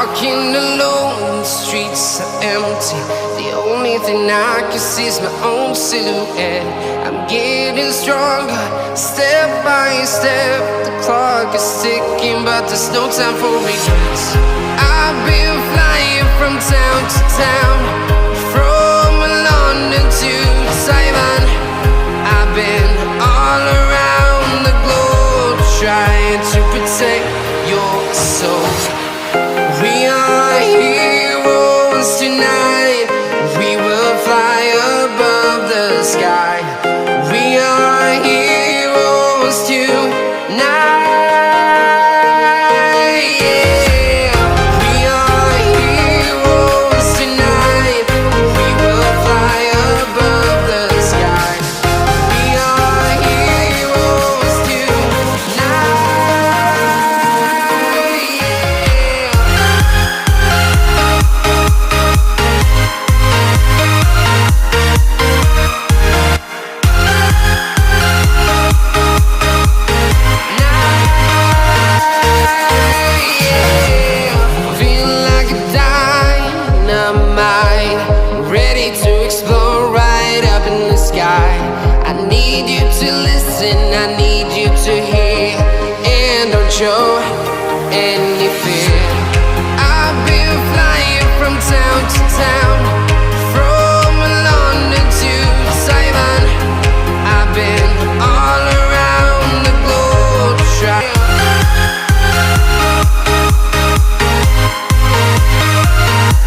Walking alone, the streets are empty. The only thing I can see is my own silhouette. I'm getting stronger, step by step. The clock is ticking, but there's no time for regrets. I've been flying from town to town, from London to Taiwan. I've been all around the globe, trying to protect your soul. We are heroes tonight. We will fly above the sky. We are heroes tonight. Yeah. We are heroes tonight. We will fly above the sky. We are heroes tonight. Ready to explore right up in the sky. I need you to listen, I need